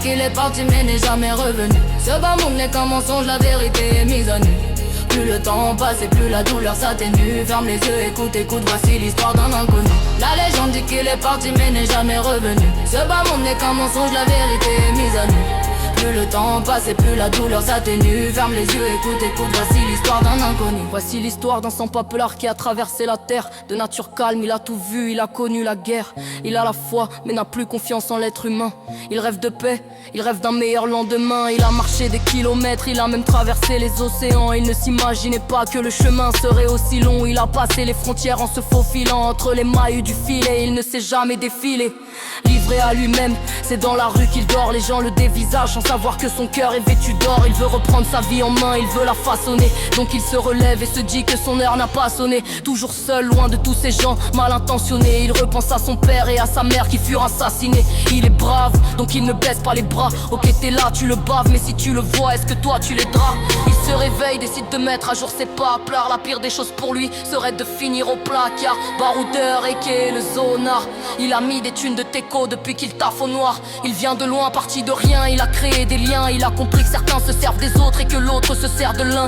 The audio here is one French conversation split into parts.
qu'il est parti mais n'est jamais revenu. Ce bas monde n'est qu'un mensonge, la vérité est mise à nu. Plus le temps passe et plus la douleur s'atténue. Ferme les yeux, écoute, voici l'histoire d'un inconnu. La légende dit qu'il est parti mais n'est jamais revenu. Ce bas monde n'est qu'un mensonge, la vérité est mise à nu. Plus le temps passe et plus la douleur s'atténue. Ferme les yeux, écoute, voici l'histoire d'un inconnu. Voici l'histoire d'un sans-papelard qui a traversé la terre. De nature calme, il a tout vu, il a connu la guerre. Il a la foi, mais n'a plus confiance en l'être humain. Il rêve de paix, il rêve d'un meilleur lendemain. Il a marché des kilomètres, il a même traversé les océans. Il ne s'imaginait pas que le chemin serait aussi long. Il a passé les frontières en se faufilant entre les mailles du filet. Il ne s'est jamais défilé, livré à lui-même, c'est dans la rue qu'il dort. Les gens le dévisagent sans savoir que son cœur est vêtu d'or. Il veut reprendre sa vie en main, il veut la façonner. Donc il se relève et se dit que son heure n'a pas sonné. Toujours seul, loin de tous ces gens mal intentionnés. Il repense à son père et à sa mère qui furent assassinés. Il est brave, donc il ne baisse pas les bras. Ok, t'es là, tu le baves, mais si tu le vois, est-ce que toi tu l'aideras? Il se réveille, décide de mettre à jour ses pas. Pleure, la pire des choses pour lui serait de finir au placard. Baroudeur et qu'est le zonard. Il a mis des thunes de teco depuis qu'il taffe au noir. Il vient de loin, parti de rien, il a créé des liens. Il a compris que certains se servent des autres et que l'autre se sert de l'un.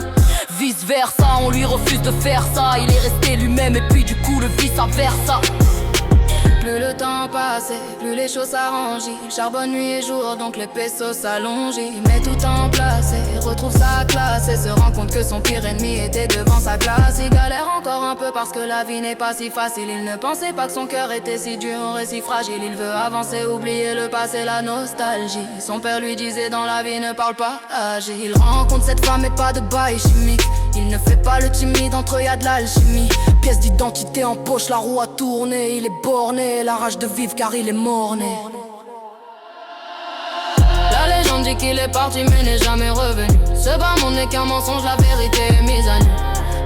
Vice versa, on lui refuse de faire ça. Il est resté lui-même et puis du coup le vice versa. Plus le temps passait, plus les choses s'arrangent. Il charbonne nuit et jour, donc les pesos s'allongent. Il met tout en place et retrouve sa classe et se rend compte que son pire ennemi était devant sa classe. Il galère encore un peu parce que la vie n'est pas si facile. Il ne pensait pas que son cœur était si dur et si fragile. Il veut avancer, oublier le passé, la nostalgie. Son père lui disait dans la vie ne parle pas âgé. Il rencontre cette femme et pas de bail chimique. Il ne fait pas le timide, entre eux y'a de l'alchimie. Pièce d'identité en poche, la roue a tourné. Il est borné, la rage de vivre car il est mort-né. La légende dit qu'il est parti mais n'est jamais revenu. Ce bas monde n'est qu'un mensonge, la vérité est mise à nu.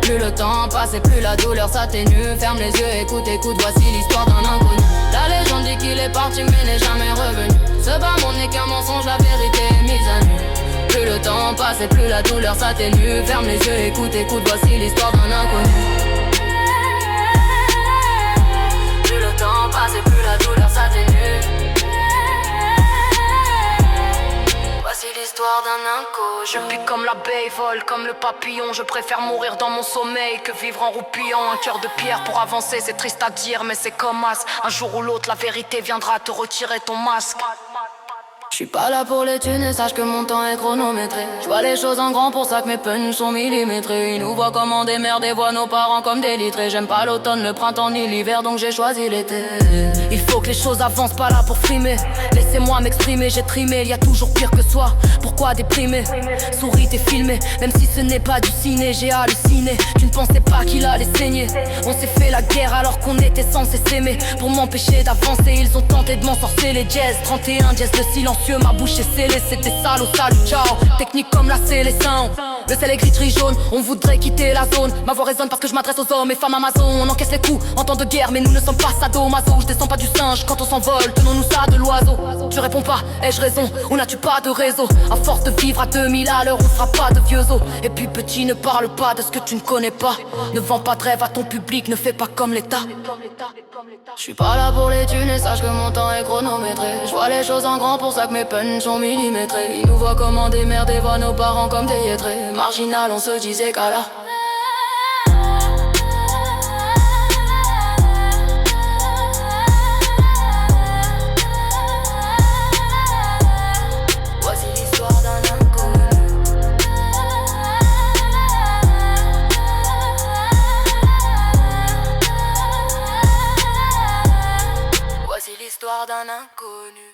Plus le temps passe et plus la douleur s'atténue. Ferme les yeux, écoute, voici l'histoire d'un inconnu. La légende dit qu'il est parti mais n'est jamais revenu. Ce bas monde n'est qu'un mensonge, la vérité est mise à nu. Plus le temps passe et plus la douleur s'atténue. Ferme les yeux, écoute, voici l'histoire d'un inconnu. Plus le temps passe et plus la douleur s'atténue. Voici l'histoire d'un inconnu. Je pique comme l'abeille, vole comme le papillon. Je préfère mourir dans mon sommeil que vivre en roupillant. Un cœur de pierre pour avancer, c'est triste à dire mais c'est comme as. Un jour ou l'autre la vérité viendra te retirer ton masque. Je suis pas là pour les thunes et sache que mon temps est chronométré. Je vois les choses en grand, pour ça que mes punchs sont millimétrés. Ils nous voient comme on démerde et voient nos parents comme des litrés. J'aime pas l'automne, le printemps ni l'hiver, donc j'ai choisi l'été. Il faut que les choses avancent, pas là pour frimer. Laissez-moi m'exprimer, j'ai trimé, il y a toujours pire que soi. Pourquoi déprimer? Souris, t'es filmé, même si ce n'est pas du ciné, j'ai halluciné. Tu ne pensais pas qu'il allait saigner. On s'est fait la guerre alors qu'on était censé s'aimer. Pour m'empêcher d'avancer, ils ont tenté de m'ensorcer les jazz. 31 jazz de silencieux, ma bouche est scellée, c'était sale au salut, ciao. Technique comme la les seins. Le ciel est gris jaune, on voudrait quitter la zone. Ma voix résonne parce que je m'adresse aux hommes et femmes Amazon. On encaisse les coups en temps de guerre, mais nous ne sommes pas sadomaso. Je descends pas du singe quand on s'envole, tenons-nous ça de l'oiseau. Tu réponds pas, ai-je raison ou n'as-tu pas de réseau? À force de vivre à 2000 à l'heure, on sera pas de vieux os. Et puis petit, ne parle pas de ce que tu ne connais pas. Ne vends pas de rêve à ton public, ne fais pas comme l'État. Je suis pas là pour les thunes et sache que mon temps est chronométré. Je vois les choses en grand, pour ça que mes punchs sont millimétrés. Ils nous voient comme on démerde et voient nos parents comme des yétrés. Marginal, on se disait qu'à la voici l'histoire d'un inconnu. Voici l'histoire d'un inconnu.